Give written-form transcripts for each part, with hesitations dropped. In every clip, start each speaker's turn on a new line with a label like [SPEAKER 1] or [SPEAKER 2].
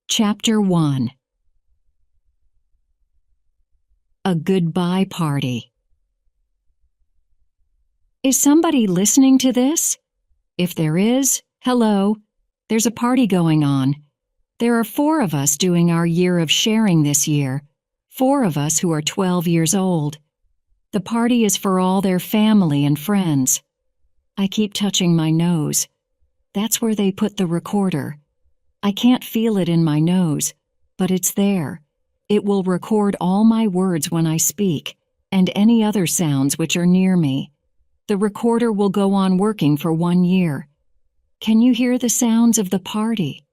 [SPEAKER 1] Chapter 1. A Goodbye Party. Is somebody listening to this? If there is, hello. There's a party going on. There are 4 of us doing our year of sharing this year, 4 of us who are 12 years old. The party is for all their family and friends. I keep touching my nose. That's where they put the recorder. I can't feel it in my nose, but it's there. It will record all my words when I speak, and any other sounds which are near me. The recorder will go on working for 1 year. Can you hear the sounds of the party?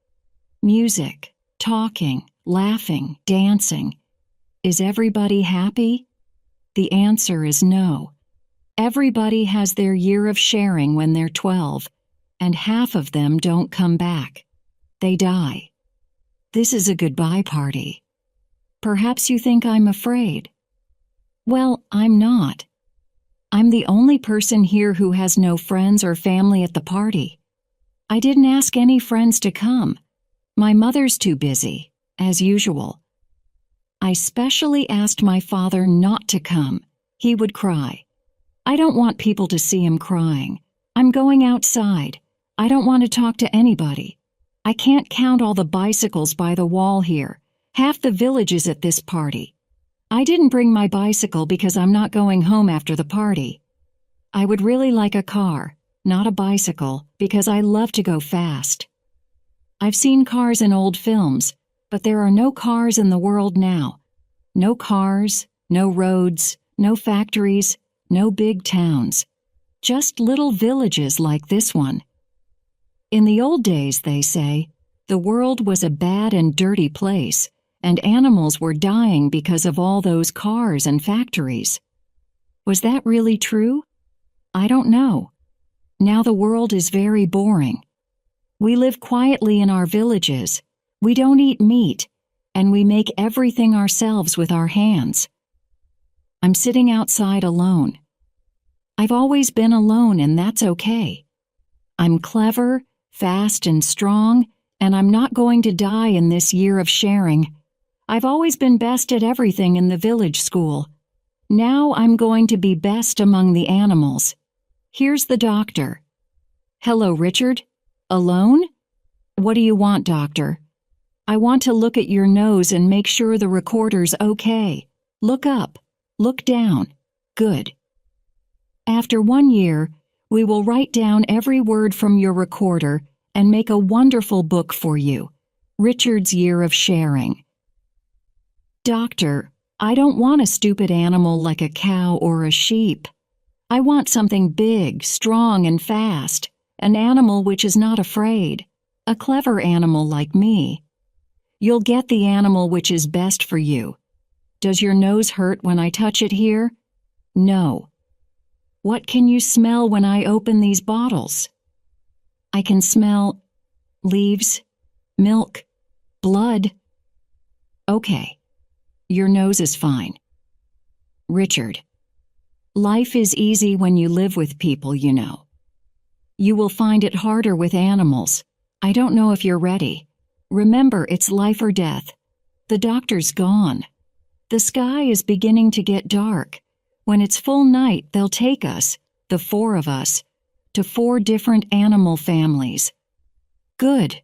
[SPEAKER 1] Music, talking, laughing, dancing. Is everybody happy? The answer is no. Everybody has their year of sharing when they're 12, and half of them don't come back. They die. This is a goodbye party. Perhaps you think I'm afraid. Well, I'm not. I'm the only person here who has no friends or family at the party. I didn't ask any friends to come. My mother's too busy, as usual. I specially asked my father not to come. He would cry. I don't want people to see him crying. I'm going outside. I don't want to talk to anybody. I can't count all the bicycles by the wall here. Half the village is at this party. I didn't bring my bicycle because I'm not going home after the party. I would really like a car, not a bicycle, because I love to go fast. I've seen cars in old films, but there are no cars in the world now. No cars, no roads, no factories, no big towns. Just little villages like this one. In the old days, they say, the world was a bad and dirty place, and animals were dying because of all those cars and factories. Was that really true? I don't know. Now the world is very boring. We live quietly in our villages. We don't eat meat, and we make everything ourselves with our hands. I'm sitting outside alone. I've always been alone, and that's okay. I'm clever, fast and strong, and I'm not going to die in this year of sharing. I've always been best at everything in the village school. Now I'm going to be best among the animals. Here's the doctor. Hello, Richard. Alone? What do you want, doctor? I want to look at your nose and make sure the recorder's okay. Look up. Look down. Good. After 1 year, we will write down every word from your recorder and make a wonderful book for you. Richard's Year of Sharing. Doctor, I don't want a stupid animal like a cow or a sheep. I want something big, strong, and fast. An animal which is not afraid. A clever animal like me. You'll get the animal which is best for you. Does your nose hurt when I touch it here? No. What can you smell when I open these bottles? I can smell leaves, milk, blood. Okay, your nose is fine. Richard, life is easy when you live with people, you know. You will find it harder with animals. I don't know if you're ready. Remember, it's life or death. The doctor's gone. The sky is beginning to get dark. When it's full night, they'll take us, the 4 of us, to 4 different animal families. Good.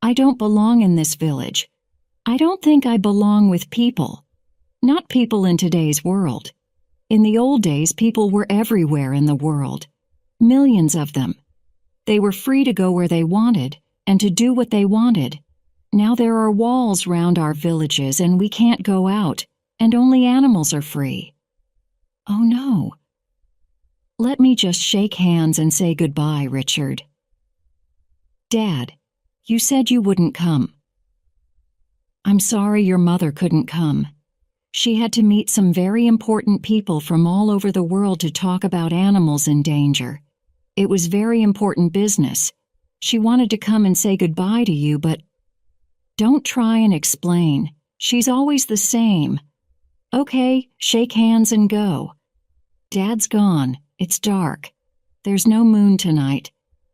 [SPEAKER 1] I don't belong in this village. I don't think I belong with people. Not people in today's world. In the old days, people were everywhere in the world. Millions of them. They were free to go where they wanted and to do what they wanted. Now there are walls round our villages and we can't go out, and only animals are free. Oh no. Let me just shake hands and say goodbye, Richard. Dad, you said you wouldn't come. I'm sorry your mother couldn't come. She had to meet some very important people from all over the world to talk about animals in danger. It was very important business. She wanted to come and say goodbye to you, but don't try and explain. She's always the same. Okay, shake hands and go. Dad's gone. It's dark. There's no moon tonight.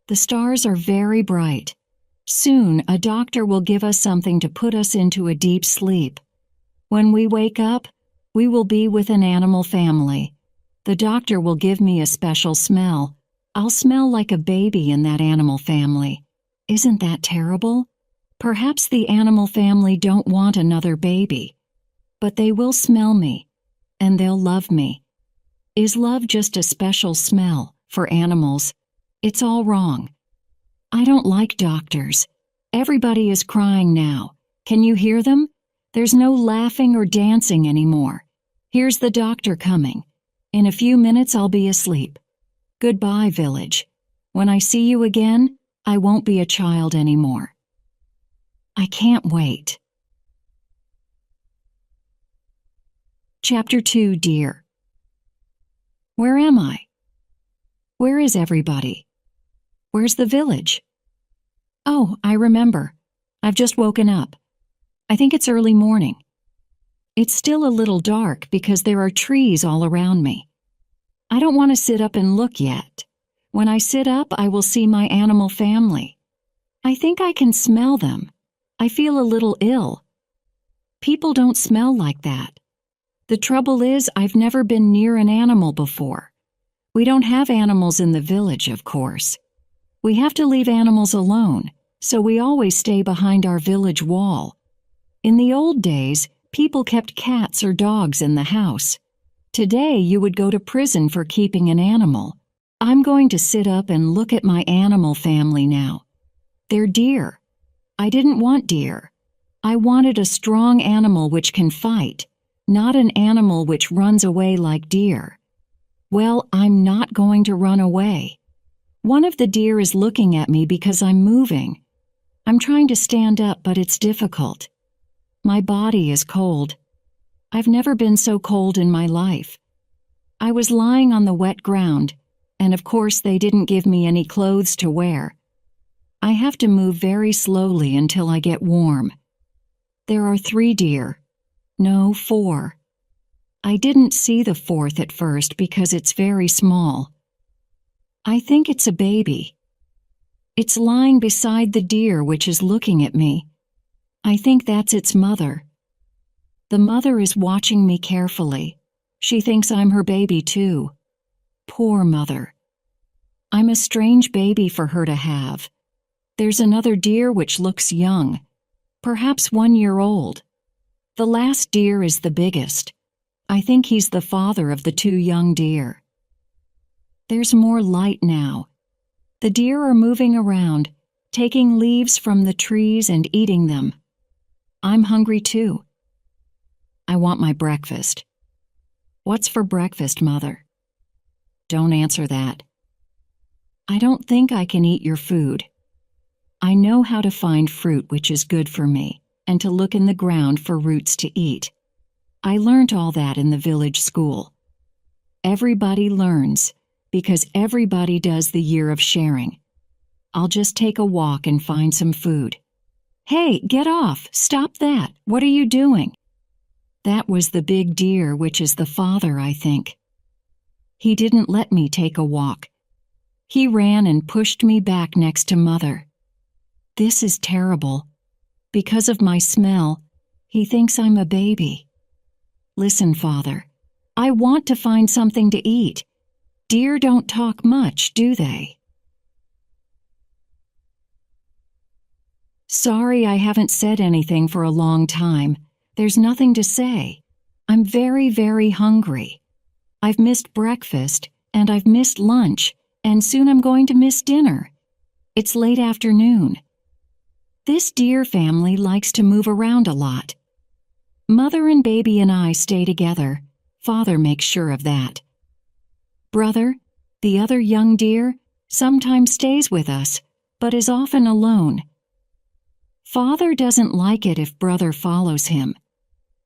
[SPEAKER 1] The stars are very bright. Soon, a doctor will give us something to put us into a deep sleep. When we wake up, we will be with an animal family. The doctor will give me a special smell. I'll smell like a baby in that animal family. Isn't that terrible? Perhaps the animal family don't want another baby. But they will smell me, and they'll love me. Is love just a special smell for animals? It's all wrong. I don't like doctors. Everybody is crying now. Can you hear them? There's no laughing or dancing anymore. Here's the doctor coming. In a few minutes I'll be asleep. Goodbye, village. When I see you again, I won't be a child anymore. I can't wait. Chapter 2, Deer. Where am I? Where is everybody? Where's the village? Oh, I remember. I've just woken up. I think it's early morning. It's still a little dark because there are trees all around me. I don't want to sit up and look yet. When I sit up, I will see my animal family. I think I can smell them. I feel a little ill. People don't smell like that. The trouble is, I've never been near an animal before. We don't have animals in the village, of course. We have to leave animals alone, so we always stay behind our village wall. In the old days, people kept cats or dogs in the house. Today, you would go to prison for keeping an animal. I'm going to sit up and look at my animal family now. They're deer. I didn't want deer. I wanted a strong animal which can fight, not an animal which runs away like deer. Well, I'm not going to run away. One of the deer is looking at me because I'm moving. I'm trying to stand up, but it's difficult. My body is cold. I've never been so cold in my life. I was lying on the wet ground, and of course they didn't give me any clothes to wear. I have to move very slowly until I get warm. There are 3 deer. No, 4. I didn't see the 4th at first because it's very small. I think it's a baby. It's lying beside the deer which is looking at me. I think that's its mother. The mother is watching me carefully. She thinks I'm her baby too. Poor mother. I'm a strange baby for her to have. There's another deer which looks young, perhaps 1 year old. The last deer is the biggest. I think he's the father of the 2 young deer. There's more light now. The deer are moving around, taking leaves from the trees and eating them. I'm hungry too. I want my breakfast. What's for breakfast, Mother? Don't answer that. I don't think I can eat your food. I know how to find fruit which is good for me, and to look in the ground for roots to eat. I learned all that in the village school. Everybody learns, because everybody does the year of sharing. I'll just take a walk and find some food. Hey, get off! Stop that! What are you doing? That was the big deer, which is the father, I think. He didn't let me take a walk. He ran and pushed me back next to Mother. This is terrible. Because of my smell, he thinks I'm a baby. Listen, Father, I want to find something to eat. Deer don't talk much, do they? Sorry, I haven't said anything for a long time. There's nothing to say. I'm very, very hungry. I've missed breakfast, and I've missed lunch, and soon I'm going to miss dinner. It's late afternoon. This deer family likes to move around a lot. Mother and baby and I stay together. Father makes sure of that. Brother, the other young deer, sometimes stays with us, but is often alone. Father doesn't like it if brother follows him.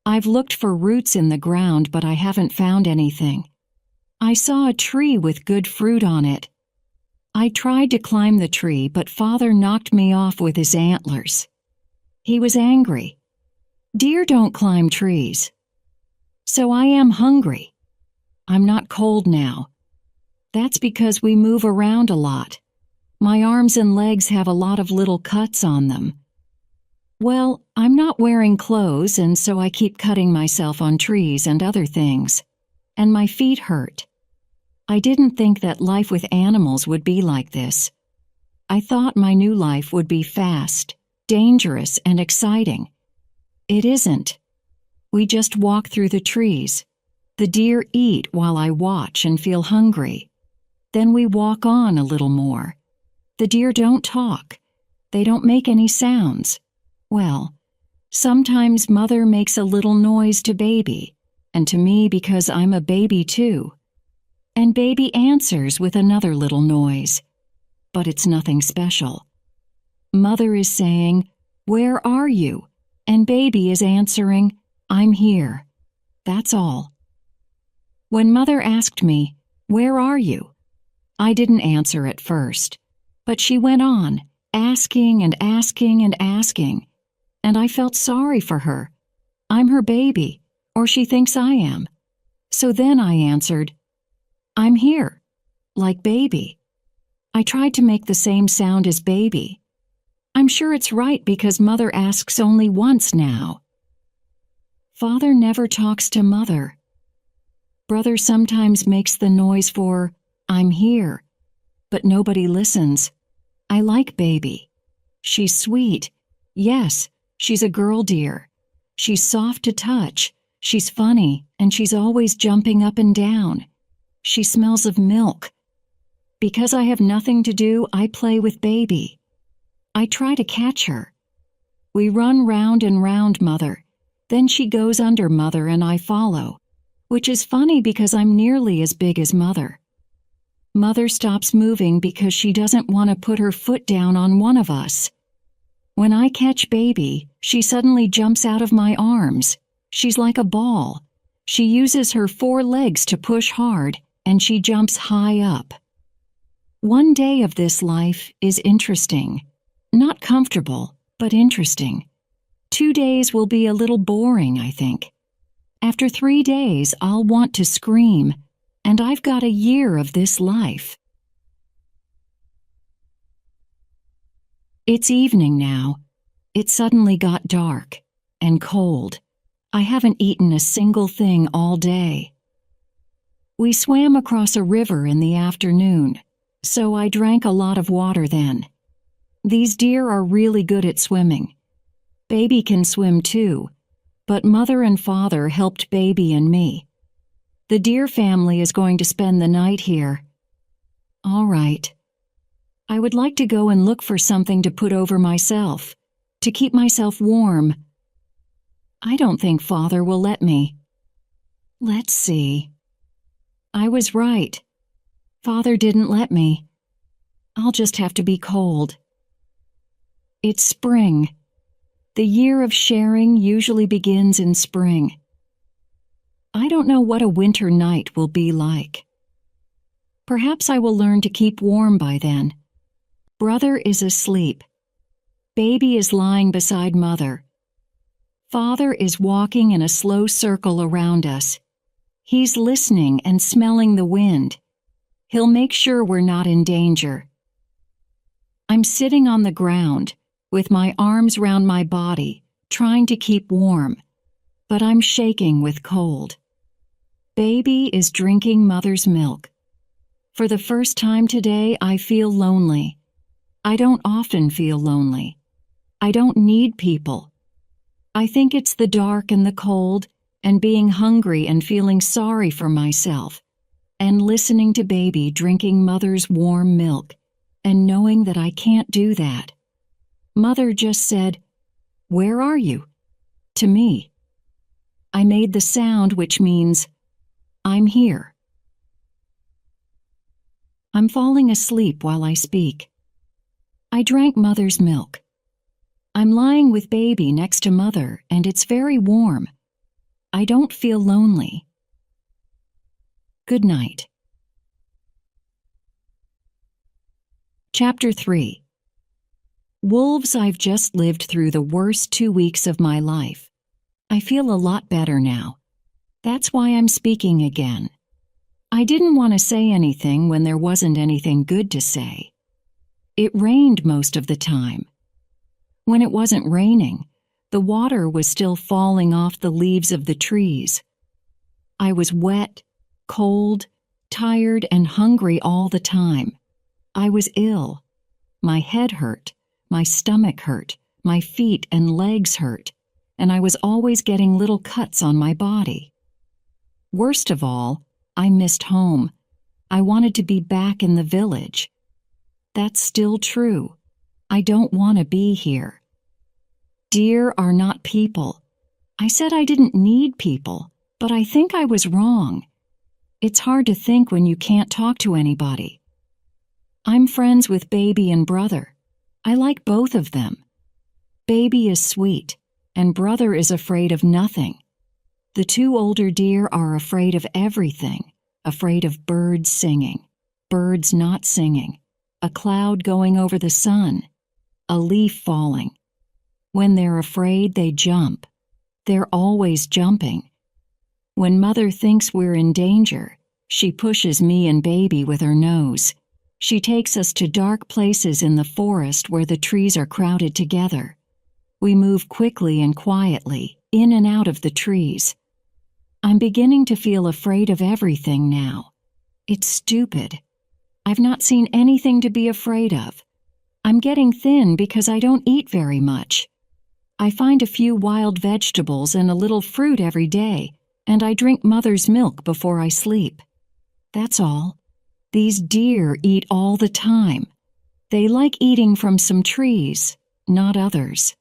[SPEAKER 1] I've looked for roots in the ground, but I haven't found anything. I saw a tree with good fruit on it. I tried to climb the tree, but Father knocked me off with his antlers. He was angry. Deer don't climb trees. So I am hungry. I'm not cold now. That's because we move around a lot. My arms and legs have a lot of little cuts on them. Well, I'm not wearing clothes, and so I keep cutting myself on trees and other things. And my feet hurt. I didn't think that life with animals would be like this. I thought my new life would be fast, dangerous, and exciting. It isn't. We just walk through the trees. The deer eat while I watch and feel hungry. Then we walk on a little more. The deer don't talk. They don't make any sounds. Well, sometimes Mother makes a little noise to Baby, and to me because I'm a baby too. And Baby answers with another little noise. But it's nothing special. Mother is saying, "Where are you?" And Baby is answering, "I'm here." That's all. When Mother asked me, "Where are you?" I didn't answer at first, but she went on, asking and asking and asking, and I felt sorry for her. I'm her baby, or she thinks I am. So then I answered, "I'm here," like Baby. I tried to make the same sound as Baby. I'm sure it's right because Mother asks only once now. Father never talks to Mother. Brother sometimes makes the noise for, "I'm here," but nobody listens. I like Baby. She's sweet. Yes, she's a girl deer. She's soft to touch. She's funny, and she's always jumping up and down. She smells of milk. Because I have nothing to do, I play with Baby. I try to catch her. We run round and round Mother. Then she goes under Mother and I follow, which is funny because I'm nearly as big as Mother. Mother stops moving because she doesn't want to put her foot down on one of us. When I catch Baby, she suddenly jumps out of my arms. She's like a ball. She uses her 4 legs to push hard, and she jumps high up. One day of this life is interesting. Not comfortable, but interesting. 2 days will be a little boring, I think. After 3 days, I'll want to scream, and I've got a year of this life. It's evening now. It suddenly got dark and cold. I haven't eaten a single thing all day. We swam across a river in the afternoon, so I drank a lot of water then. These deer are really good at swimming. Baby can swim too, but Mother and Father helped Baby and me. The deer family is going to spend the night here. All right. I would like to go and look for something to put over myself, to keep myself warm. I don't think Father will let me. Let's see. I was right. Father didn't let me. I'll just have to be cold. It's spring. The year of sharing usually begins in spring. I don't know what a winter night will be like. Perhaps I will learn to keep warm by then. Brother is asleep. Baby is lying beside Mother. Father is walking in a slow circle around us. He's listening and smelling the wind. He'll make sure we're not in danger. I'm sitting on the ground, with my arms round my body, trying to keep warm, but I'm shaking with cold. Baby is drinking Mother's milk. For the first time today, I feel lonely. I don't often feel lonely. I don't need people. I think it's the dark and the cold, and being hungry and feeling sorry for myself, and listening to Baby drinking Mother's warm milk, and knowing that I can't do that. Mother just said, "Where are you?" to me. I made the sound which means, "I'm here." I'm falling asleep while I speak. I drank Mother's milk. I'm lying with Baby next to Mother, and it's very warm. I don't feel lonely. Good night. Chapter 3. Wolves, I've just lived through the worst 2 weeks of my life. I feel a lot better now. That's why I'm speaking again. I didn't want to say anything when there wasn't anything good to say. It rained most of the time. When it wasn't raining, the water was still falling off the leaves of the trees. I was wet, cold, tired, and hungry all the time. I was ill. My head hurt, my stomach hurt, my feet and legs hurt, and I was always getting little cuts on my body. Worst of all, I missed home. I wanted to be back in the village. That's still true. I don't want to be here. Deer are not people. I said I didn't need people, but I think I was wrong. It's hard to think when you can't talk to anybody. I'm friends with Baby and Brother. I like both of them. Baby is sweet, and Brother is afraid of nothing. The two older deer are afraid of everything, afraid of birds singing, birds not singing, a cloud going over the sun, a leaf falling. When they're afraid, they jump. They're always jumping. When Mother thinks we're in danger, she pushes me and Baby with her nose. She takes us to dark places in the forest where the trees are crowded together. We move quickly and quietly, in and out of the trees. I'm beginning to feel afraid of everything now. It's stupid. I've not seen anything to be afraid of. I'm getting thin because I don't eat very much. I find a few wild vegetables and a little fruit every day, and I drink Mother's milk before I sleep. That's all. These deer eat all the time. They like eating from some trees, not others.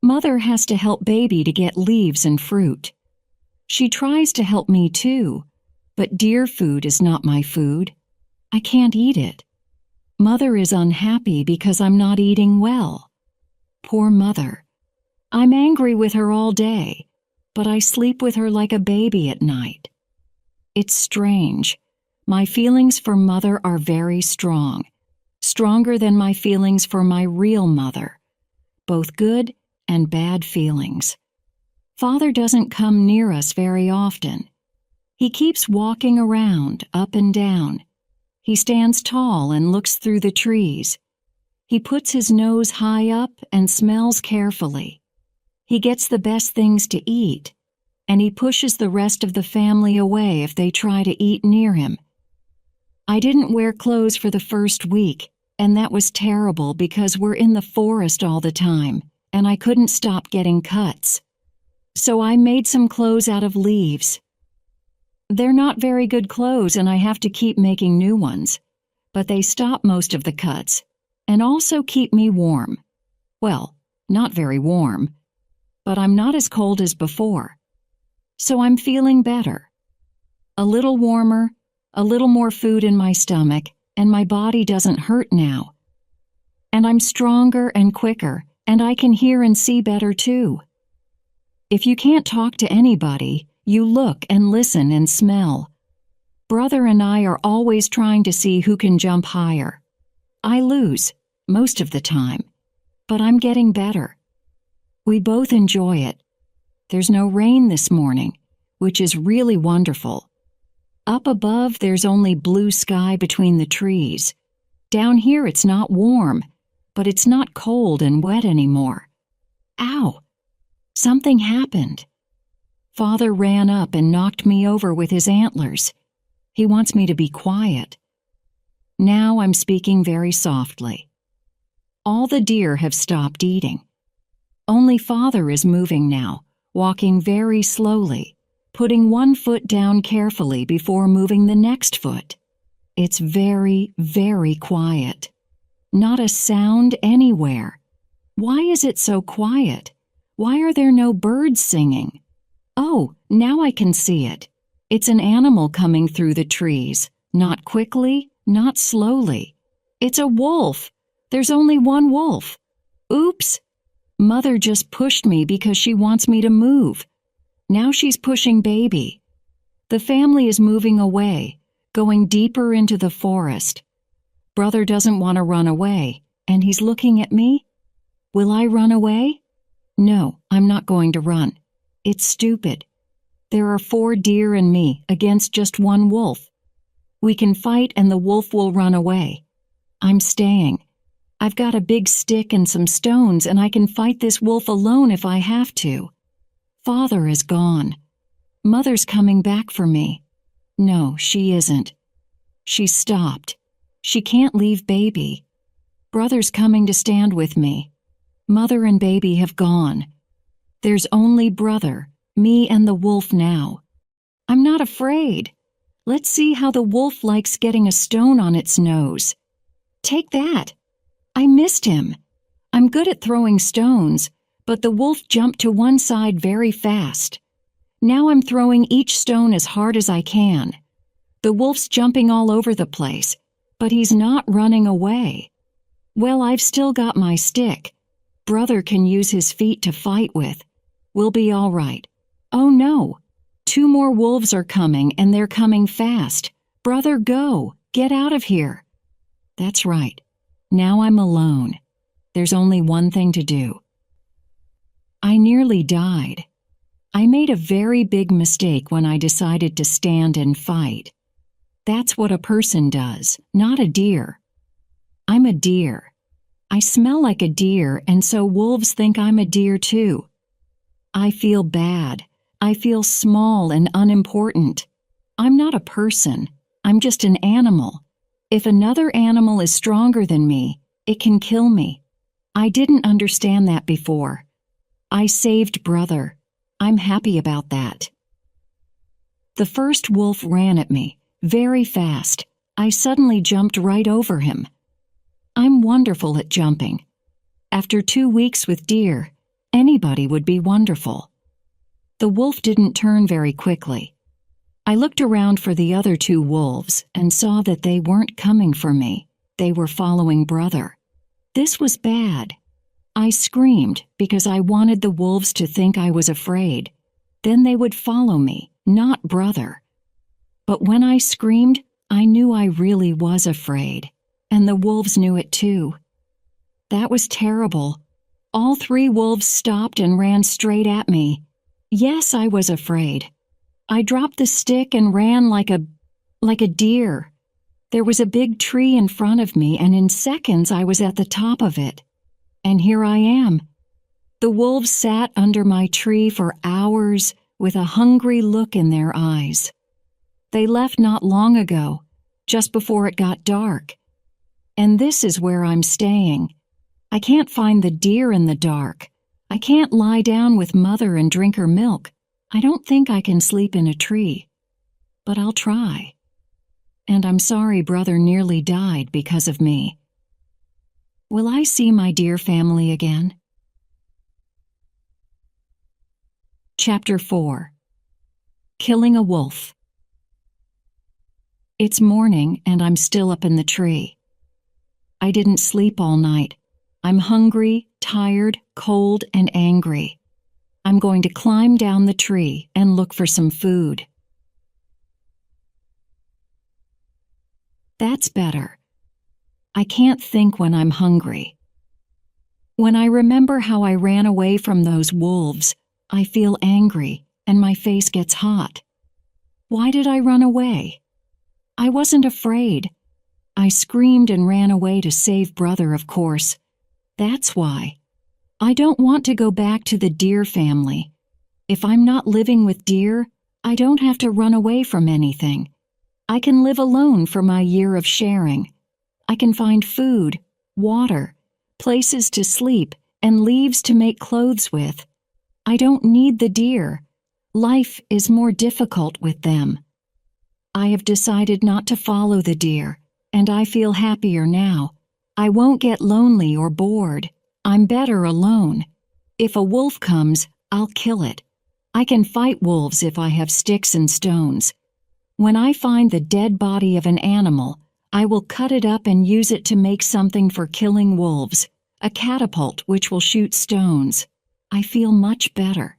[SPEAKER 1] Mother has to help Baby to get leaves and fruit. She tries to help me too, but deer food is not my food. I can't eat it. Mother is unhappy because I'm not eating well. Poor Mother. I'm angry with her all day, but I sleep with her like a baby at night. It's strange. My feelings for Mother are very strong, stronger than my feelings for my real mother, both good and bad feelings. Father doesn't come near us very often. He keeps walking around, up and down. He stands tall and looks through the trees. He puts his nose high up and smells carefully. He gets the best things to eat, and he pushes the rest of the family away if they try to eat near him. I didn't wear clothes for the first week, and that was terrible because we're in the forest all the time, and I couldn't stop getting cuts. So I made some clothes out of leaves. They're not very good clothes, and I have to keep making new ones, but they stop most of the cuts and also keep me warm. Well, not very warm, but I'm not as cold as before. So I'm feeling better. A little warmer, a little more food in my stomach, and my body doesn't hurt now. And I'm stronger and quicker, and I can hear and see better too. If you can't talk to anybody, you look and listen and smell. Brother and I are always trying to see who can jump higher. I lose, most of the time, but I'm getting better. We both enjoy it. There's no rain this morning, which is really wonderful. Up above, there's only blue sky between the trees. Down here, it's not warm, but it's not cold and wet anymore. Ow! Something happened. Father ran up and knocked me over with his antlers. He wants me to be quiet. Now I'm speaking very softly. All the deer have stopped eating. Only Father is moving now, walking very slowly, putting one foot down carefully before moving the next foot. It's very, very quiet. Not a sound anywhere. Why is it so quiet? Why are there no birds singing? Oh, now I can see it. It's an animal coming through the trees, not quickly, not slowly. It's a wolf. There's only one wolf. Oops! Mother just pushed me because she wants me to move. Now she's pushing Baby. The family is moving away, going deeper into the forest. Brother doesn't want to run away, and he's looking at me. Will I run away? No, I'm not going to run. It's stupid. There are 4 deer and me against just one wolf. We can fight and the wolf will run away. I'm staying. I've got a big stick and some stones, and I can fight this wolf alone if I have to. Father is gone. Mother's coming back for me. No, she isn't. She's stopped. She can't leave baby. Brother's coming to stand with me. Mother and baby have gone. There's only brother, me and the wolf now. I'm not afraid. Let's see how the wolf likes getting a stone on its nose. Take that. I missed him. I'm good at throwing stones, but the wolf jumped to one side very fast. Now I'm throwing each stone as hard as I can. The wolf's jumping all over the place, but he's not running away. Well, I've still got my stick. Brother can use his feet to fight with. We'll be all right. Oh no! 2 more wolves are coming, and they're coming fast. Brother, go! Get out of here! That's right. Now I'm alone. There's only one thing to do. I nearly died. I made a very big mistake when I decided to stand and fight. That's what a person does, not a deer. I'm a deer. I smell like a deer, and so wolves think I'm a deer too. I feel bad. I feel small and unimportant. I'm not a person. I'm just an animal. If another animal is stronger than me, it can kill me. I didn't understand that before. I saved brother. I'm happy about that. The first wolf ran at me, very fast. I suddenly jumped right over him. I'm wonderful at jumping. After 2 weeks with deer, anybody would be wonderful. The wolf didn't turn very quickly. I looked around for the other 2 wolves and saw that they weren't coming for me. They were following brother. This was bad. I screamed because I wanted the wolves to think I was afraid. Then they would follow me, not brother. But when I screamed, I knew I really was afraid, and the wolves knew it too. That was terrible. All 3 wolves stopped and ran straight at me. Yes, I was afraid. I dropped the stick and ran like a deer. There was a big tree in front of me, and in seconds I was at the top of it. And here I am. The wolves sat under my tree for hours with a hungry look in their eyes. They left not long ago, just before it got dark. And this is where I'm staying. I can't find the deer in the dark. I can't lie down with mother and drink her milk. I don't think I can sleep in a tree. But I'll try. And I'm sorry brother nearly died because of me. Will I see my dear family again? Chapter 4. Killing a Wolf. It's morning and I'm still up in the tree. I didn't sleep all night. I'm hungry, tired, cold, and angry. I'm going to climb down the tree and look for some food. That's better. I can't think when I'm hungry. When I remember how I ran away from those wolves, I feel angry and my face gets hot. Why did I run away? I wasn't afraid. I screamed and ran away to save brother, of course. That's why. I don't want to go back to the deer family. If I'm not living with deer, I don't have to run away from anything. I can live alone for my year of sharing. I can find food, water, places to sleep, and leaves to make clothes with. I don't need the deer. Life is more difficult with them. I have decided not to follow the deer, and I feel happier now. I won't get lonely or bored. I'm better alone. If a wolf comes, I'll kill it. I can fight wolves if I have sticks and stones. When I find the dead body of an animal, I will cut it up and use it to make something for killing wolves, a catapult which will shoot stones. I feel much better.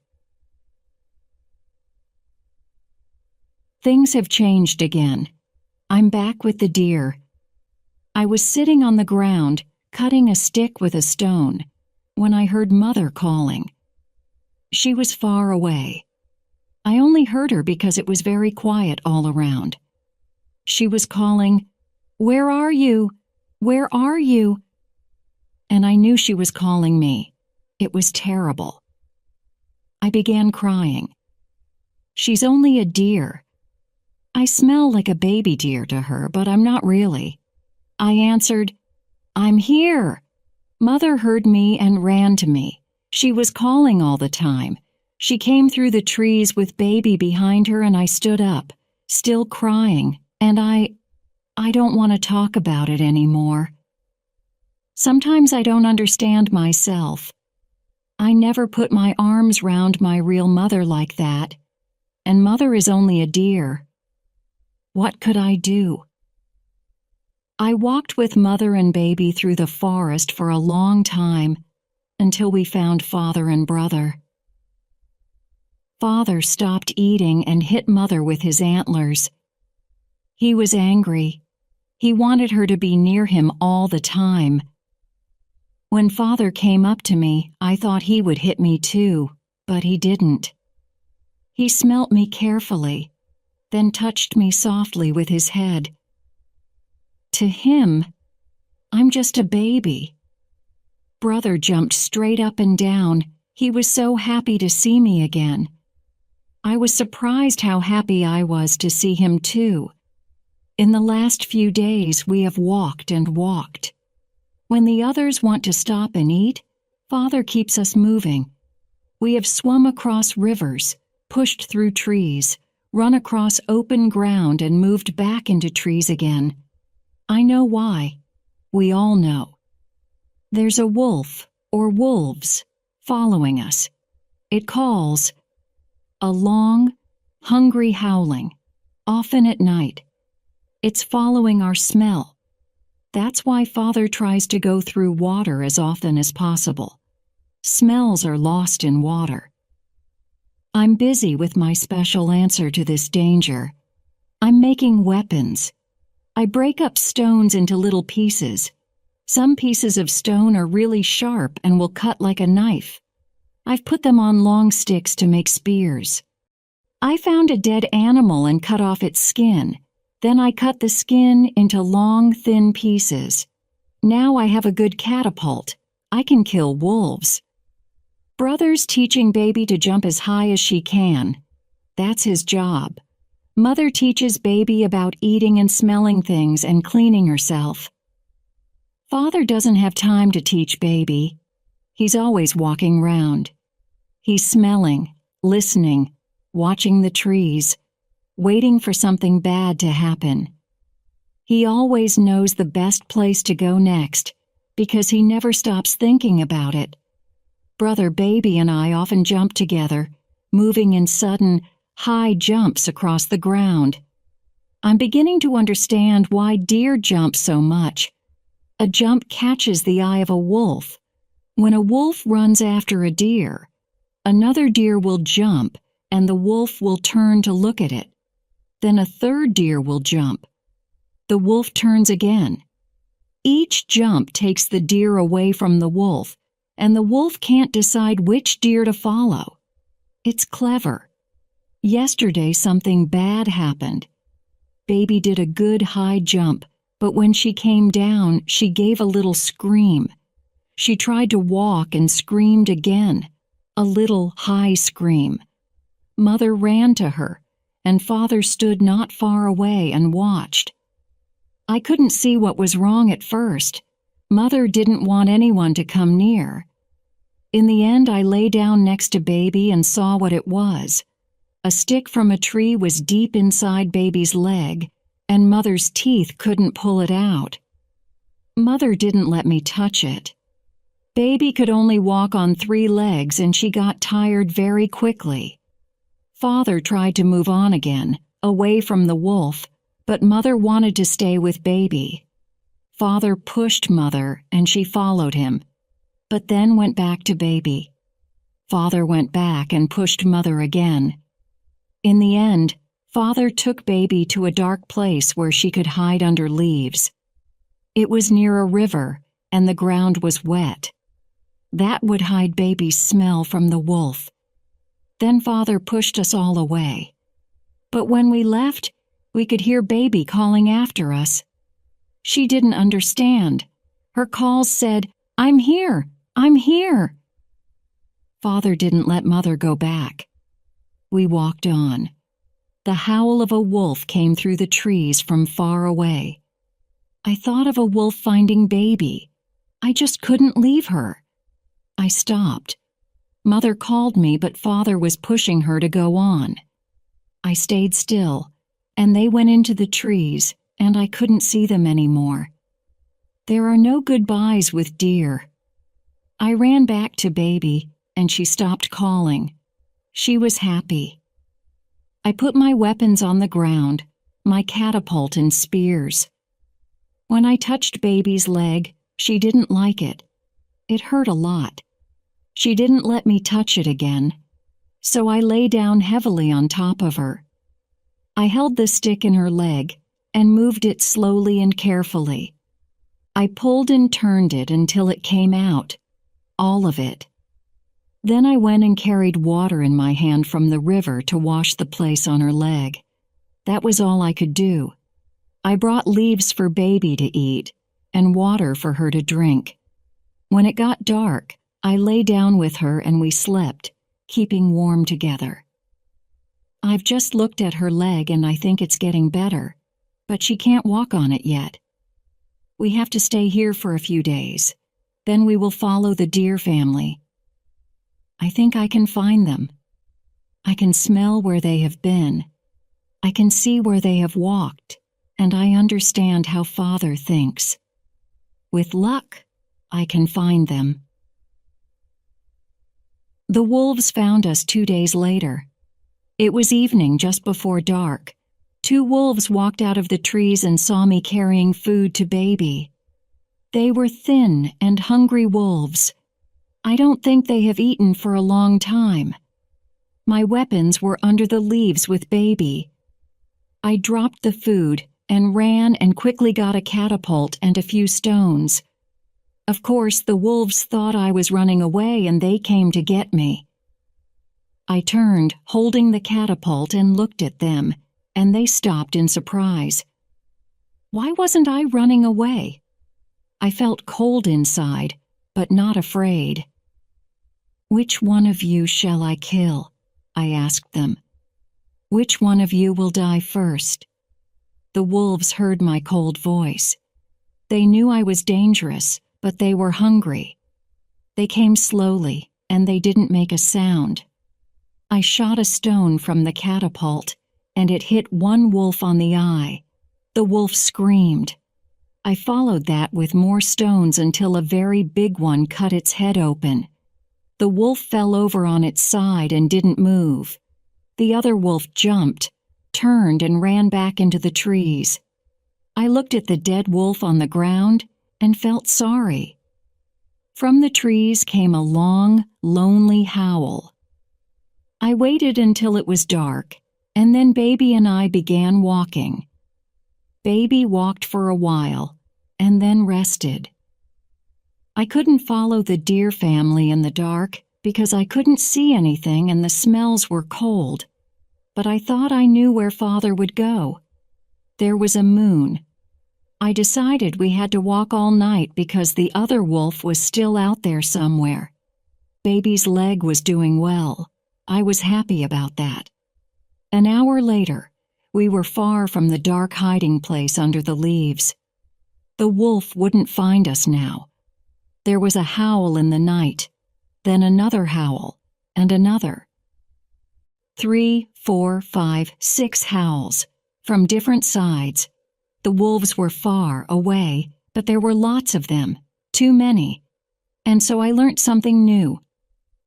[SPEAKER 1] Things have changed again. I'm back with the deer. I was sitting on the ground, cutting a stick with a stone, when I heard Mother calling. She was far away. I only heard her because it was very quiet all around. She was calling, "Where are you? Where are you?" and I knew she was calling me. It was terrible. I began crying. She's only a deer. I smell like a baby deer to her, but I'm not really. I answered, "I'm here." Mother heard me and ran to me. She was calling all the time. She came through the trees with baby behind her, and I stood up, still crying, and I don't want to talk about it anymore. Sometimes I don't understand myself. I never put my arms round my real mother like that, and Mother is only a deer. What could I do? I walked with Mother and baby through the forest for a long time until we found Father and Brother. Father stopped eating and hit Mother with his antlers. He was angry. He wanted her to be near him all the time. When Father came up to me, I thought he would hit me too, but he didn't. He smelt me carefully, then touched me softly with his head. To him, I'm just a baby. Brother jumped straight up and down. He was so happy to see me again. I was surprised how happy I was to see him too. In the last few days, we have walked and walked. When the others want to stop and eat, Father keeps us moving. We have swum across rivers, pushed through trees, run across open ground, and moved back into trees again. I know why. We all know. There's a wolf, or wolves, following us. It calls. A long, hungry howling, often at night. It's following our smell. That's why Father tries to go through water as often as possible. Smells are lost in water. I'm busy with my special answer to this danger. I'm making weapons. I break up stones into little pieces. Some pieces of stone are really sharp and will cut like a knife. I've put them on long sticks to make spears. I found a dead animal and cut off its skin. Then I cut the skin into long, thin pieces. Now I have a good catapult. I can kill wolves. Brother's teaching baby to jump as high as she can. That's his job. Mother teaches baby about eating and smelling things and cleaning herself. Father doesn't have time to teach baby. He's always walking round. He's smelling, listening, watching the trees, waiting for something bad to happen. He always knows the best place to go next because he never stops thinking about it. Brother baby and I often jump together, moving in sudden, high jumps across the ground. I'm beginning to understand why deer jump so much. A jump catches the eye of a wolf. When a wolf runs after a deer, another deer will jump and the wolf will turn to look at it. Then a third deer will jump. The wolf turns again. Each jump takes the deer away from the wolf, and the wolf can't decide which deer to follow. It's clever. Yesterday something bad happened. Baby did a good high jump, but when she came down, she gave a little scream. She tried to walk and screamed again, a little high scream. Mother ran to her, and Father stood not far away and watched. I couldn't see what was wrong at first. Mother didn't want anyone to come near. In the end, I lay down next to baby and saw what it was. A stick from a tree was deep inside baby's leg, and Mother's teeth couldn't pull it out. Mother didn't let me touch it. Baby could only walk on 3 legs, and she got tired very quickly. Father tried to move on again, away from the wolf, but Mother wanted to stay with baby. Father pushed Mother, and she followed him, but then went back to baby. Father went back and pushed Mother again. In the end, Father took baby to a dark place where she could hide under leaves. It was near a river, and the ground was wet. That would hide baby's smell from the wolf. Then Father pushed us all away. But when we left, we could hear baby calling after us. She didn't understand. Her calls said, I'm here! I'm here!" Father didn't let Mother go back. We walked on. The howl of a wolf came through the trees from far away. I thought of a wolf finding baby. I just couldn't leave her. I stopped. Mother called me, but Father was pushing her to go on. I stayed still, and they went into the trees, and I couldn't see them anymore. There are no goodbyes with deer. I ran back to baby, and she stopped calling. She was happy. I put my weapons on the ground, my catapult and spears. When I touched baby's leg, she didn't like it. It hurt a lot. She didn't let me touch it again, so I lay down heavily on top of her. I held the stick in her leg and moved it slowly and carefully. I pulled and turned it until it came out, all of it. Then I went and carried water in my hand from the river to wash the place on her leg. That was all I could do. I brought leaves for baby to eat and water for her to drink. When it got dark, I lay down with her and we slept, keeping warm together. I've just looked at her leg and I think it's getting better, but she can't walk on it yet. We have to stay here for a few days. Then we will follow the deer family. I think I can find them. I can smell where they have been. I can see where they have walked, and I understand how Father thinks. With luck, I can find them. The wolves found us 2 days later. It was evening just before dark. 2 wolves walked out of the trees and saw me carrying food to baby. They were thin and hungry wolves. I don't think they have eaten for a long time. My weapons were under the leaves with baby. I dropped the food and ran and quickly got a catapult and a few stones. Of course, the wolves thought I was running away and they came to get me. I turned, holding the catapult, and looked at them, and they stopped in surprise. Why wasn't I running away? I felt cold inside, but not afraid. "Which one of you shall I kill?" I asked them. "Which one of you will die first?" The wolves heard my cold voice. They knew I was dangerous, but they were hungry. They came slowly, and they didn't make a sound. I shot a stone from the catapult, and it hit one wolf on the eye. The wolf screamed. I followed that with more stones until a very big one cut its head open. The wolf fell over on its side and didn't move. The other wolf jumped, turned, and ran back into the trees. I looked at the dead wolf on the ground and felt sorry. From the trees came a long, lonely howl. I waited until it was dark, and then baby and I began walking. Baby walked for a while, and then rested. I couldn't follow the deer family in the dark because I couldn't see anything and the smells were cold. But I thought I knew where Father would go. There was a moon. I decided we had to walk all night because the other wolf was still out there somewhere. Baby's leg was doing well. I was happy about that. An hour later, we were far from the dark hiding place under the leaves. The wolf wouldn't find us now. There was a howl in the night, then another howl, and another. 3, 4, 5, 6 howls, from different sides. The wolves were far away, but there were lots of them, too many. And so I learned something new.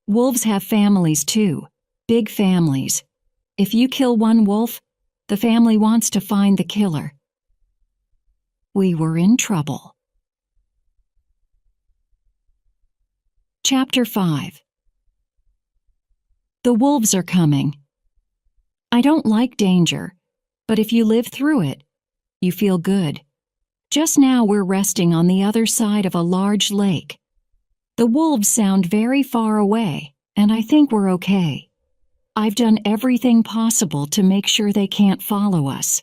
[SPEAKER 1] Wolves have families too, big families. If you kill one wolf, the family wants to find the killer. We were in trouble. Chapter 5. The wolves are coming. I don't like danger, but if you live through it, you feel good. Just now we're resting on the other side of a large lake. The wolves sound very far away, and I think we're okay. I've done everything possible to make sure they can't follow us.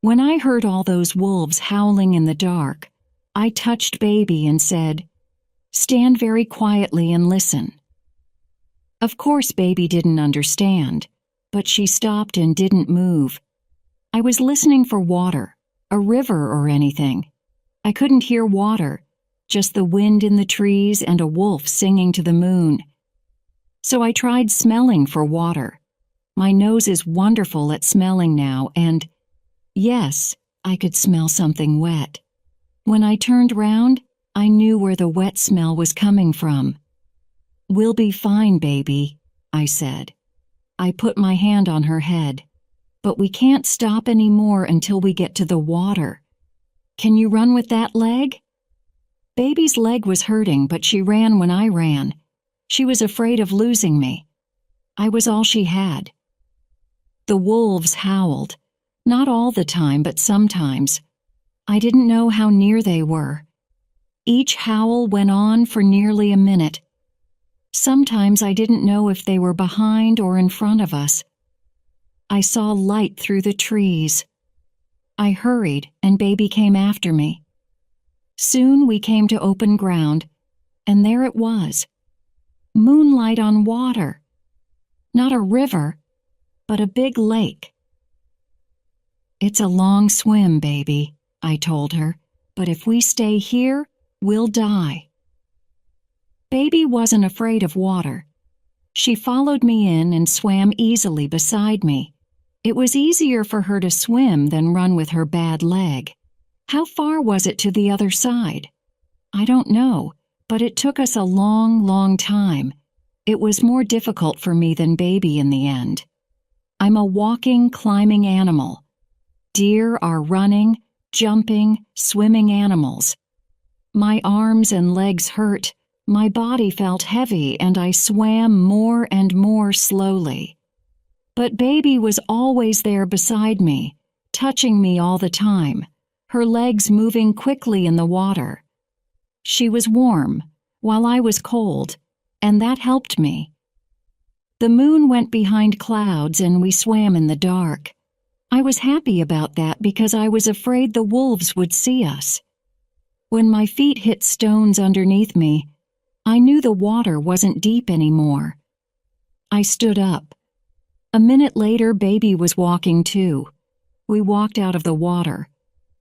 [SPEAKER 1] When I heard all those wolves howling in the dark, I touched baby and said, Stand very quietly and listen." Of course, baby didn't understand, but she stopped and didn't move. I was listening for water, a river or anything. I couldn't hear water, just the wind in the trees and a wolf singing to the moon. So I tried smelling for water. My nose is wonderful at smelling now, and yes, I could smell something wet. When I turned round, I knew where the wet smell was coming from. "We'll be fine, baby," I said. I put my hand on her head. "But we can't stop any more until we get to the water. Can you run with that leg?" Baby's leg was hurting, but she ran when I ran. She was afraid of losing me. I was all she had. The wolves howled. Not all the time, but sometimes. I didn't know how near they were. Each howl went on for nearly a minute. Sometimes I didn't know if they were behind or in front of us. I saw light through the trees. I hurried, and baby came after me. Soon we came to open ground, and there it was. Moonlight on water. Not a river, but a big lake. "It's a long swim, baby," I told her, "but if we stay here, we'll die." Baby wasn't afraid of water. She followed me in and swam easily beside me. It was easier for her to swim than run with her bad leg. How far was it to the other side? I don't know, but it took us a long, long time. It was more difficult for me than baby in the end. I'm a walking, climbing animal. Deer are running, jumping, swimming animals. My arms and legs hurt, my body felt heavy, and I swam more and more slowly. But baby was always there beside me, touching me all the time, her legs moving quickly in the water. She was warm, while I was cold, and that helped me. The moon went behind clouds and we swam in the dark. I was happy about that because I was afraid the wolves would see us. When my feet hit stones underneath me, I knew the water wasn't deep anymore. I stood up. A minute later, baby was walking too. We walked out of the water.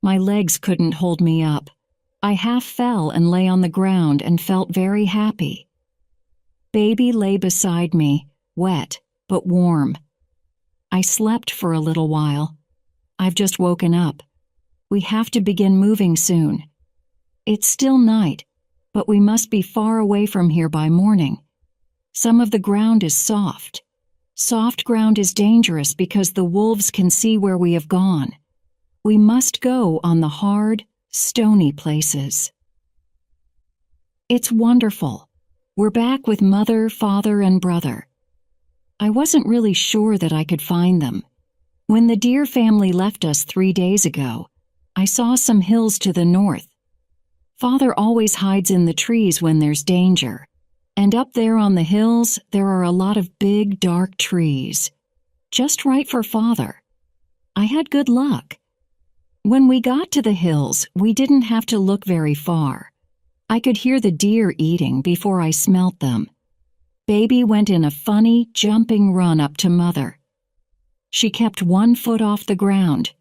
[SPEAKER 1] My legs couldn't hold me up. I half fell and lay on the ground and felt very happy. Baby lay beside me, wet but warm. I slept for a little while. I've just woken up. We have to begin moving soon. It's still night, but we must be far away from here by morning. Some of the ground is soft. Soft ground is dangerous because the wolves can see where we have gone. We must go on the hard, stony places. It's wonderful. We're back with mother, father, and brother. I wasn't really sure that I could find them. When the deer family left us 3 days ago, I saw some hills to the north. Father always hides in the trees when there's danger. And up there on the hills, there are a lot of big, dark trees. Just right for Father. I had good luck. When we got to the hills, we didn't have to look very far. I could hear the deer eating before I smelt them. Baby went in a funny, jumping run up to Mother. She kept 1 foot off the ground.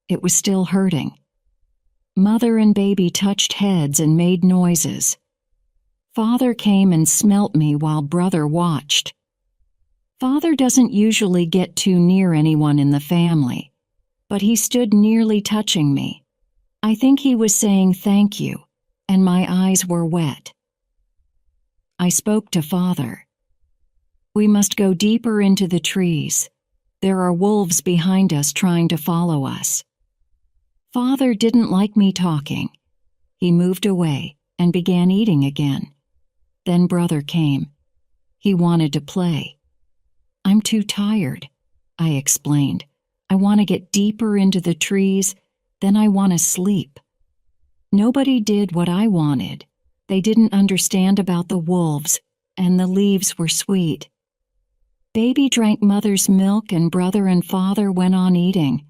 [SPEAKER 1] It was still hurting. Mother and baby touched heads and made noises. Father came and smelt me while brother watched. Father doesn't usually get too near anyone in the family, but he stood nearly touching me. I think he was saying thank you, and my eyes were wet. I spoke to Father. "We must go deeper into the trees. There are wolves behind us trying to follow us." Father didn't like me talking. He moved away and began eating again. Then brother came. He wanted to play. "I'm too tired," I explained. "I want to get deeper into the trees, then I want to sleep." Nobody did what I wanted. They didn't understand about the wolves, and the leaves were sweet. Baby drank mother's milk and brother and father went on eating.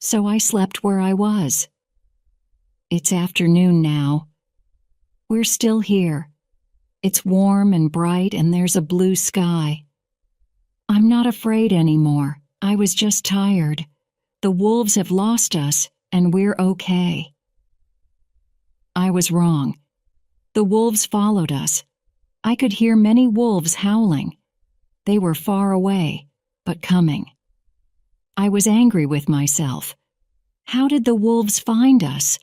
[SPEAKER 1] So I slept where I was. It's afternoon now. We're still here, It's warm and bright and there's a blue sky. I'm not afraid anymore. I was just tired. The wolves have lost us and we're okay. I was wrong. The wolves followed us. I could hear many wolves howling. They were far away, but coming. I was angry with myself. How did the wolves find us?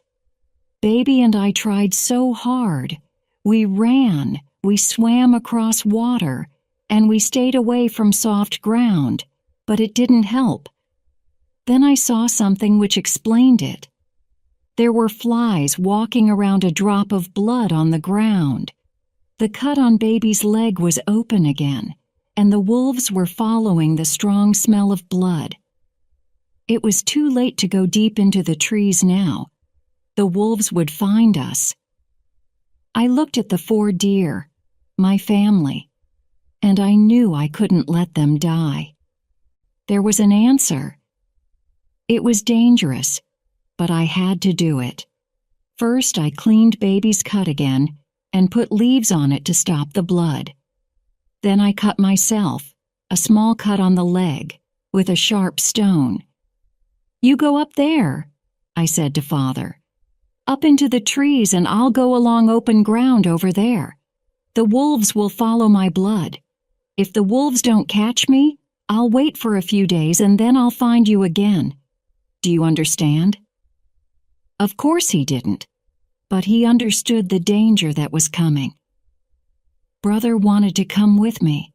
[SPEAKER 1] Baby and I tried so hard. We ran, we swam across water, and we stayed away from soft ground, but it didn't help. Then I saw something which explained it. There were flies walking around a drop of blood on the ground. The cut on Baby's leg was open again, and the wolves were following the strong smell of blood. It was too late to go deep into the trees now. The wolves would find us. I looked at the 4 deer, my family, and I knew I couldn't let them die. There was an answer. It was dangerous, but I had to do it. First, I cleaned Baby's cut again and put leaves on it to stop the blood. Then I cut myself, a small cut on the leg, with a sharp stone. "You go up there," I said to Father. "Up into the trees and I'll go along open ground over there. The wolves will follow my blood. If the wolves don't catch me, I'll wait for a few days and then I'll find you again. Do you understand?" Of course he didn't, but he understood the danger that was coming. Brother wanted to come with me.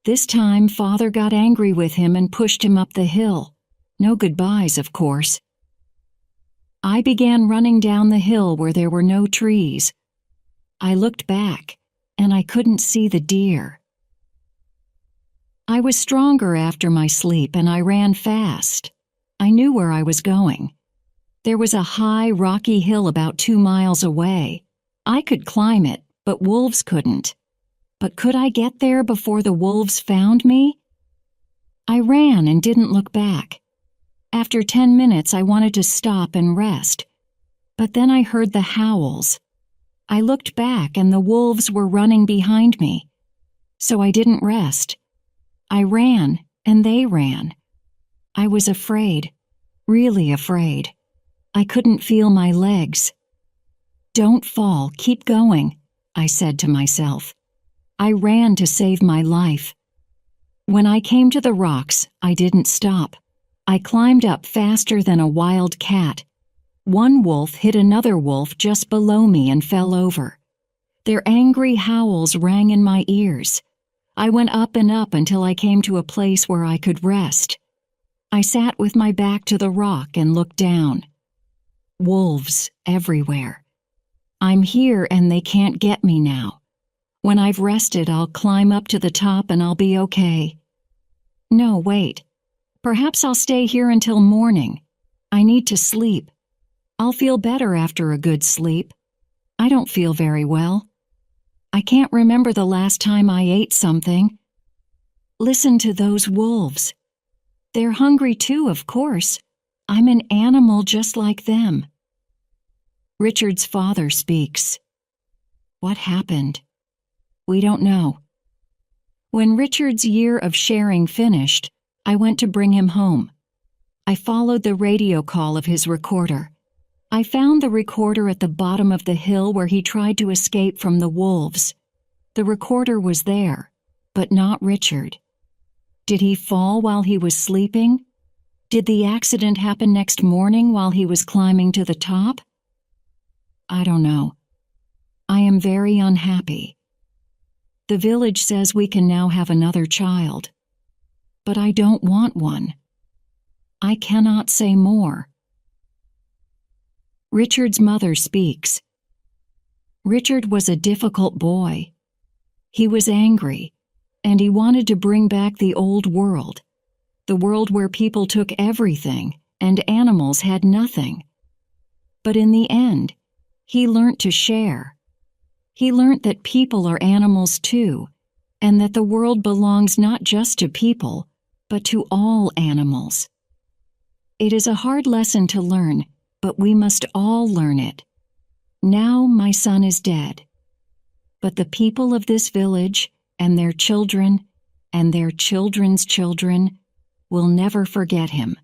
[SPEAKER 1] This time, Father got angry with him and pushed him up the hill. No goodbyes, of course. I began running down the hill where there were no trees. I looked back, and I couldn't see the deer. I was stronger after my sleep, and I ran fast. I knew where I was going. There was a high, rocky hill about 2 miles away. I could climb it, but wolves couldn't. But could I get there before the wolves found me? I ran and didn't look back. After 10 minutes, I wanted to stop and rest. But then I heard the howls. I looked back and the wolves were running behind me. So I didn't rest. I ran and they ran. I was afraid, really afraid. I couldn't feel my legs. "Don't fall, keep going," I said to myself. I ran to save my life. When I came to the rocks, I didn't stop. I climbed up faster than a wild cat. One wolf hit another wolf just below me and fell over. Their angry howls rang in my ears. I went up and up until I came to a place where I could rest. I sat with my back to the rock and looked down. Wolves everywhere. I'm here and they can't get me now. When I've rested, I'll climb up to the top and I'll be okay. No, wait. Perhaps I'll stay here until morning. I need to sleep. I'll feel better after a good sleep. I don't feel very well. I can't remember the last time I ate something. Listen to those wolves. They're hungry too, of course. I'm an animal just like them. Richard's father speaks. What happened? We don't know. When Richard's year of sharing finished, I went to bring him home. I followed the radio call of his recorder. I found the recorder at the bottom of the hill where he tried to escape from the wolves. The recorder was there, but not Richard. Did he fall while he was sleeping? Did the accident happen next morning while he was climbing to the top? I don't know. I am very unhappy. The village says we can now have another child. But I don't want one. I cannot say more. Richard's mother speaks. Richard was a difficult boy. He was angry, and he wanted to bring back the old world, the world where people took everything and animals had nothing. But in the end, he learnt to share. He learnt that people are animals too, and that the world belongs not just to people, but to all animals. It is a hard lesson to learn, but we must all learn it. Now my son is dead. But the people of this village and their children and their children's children will never forget him.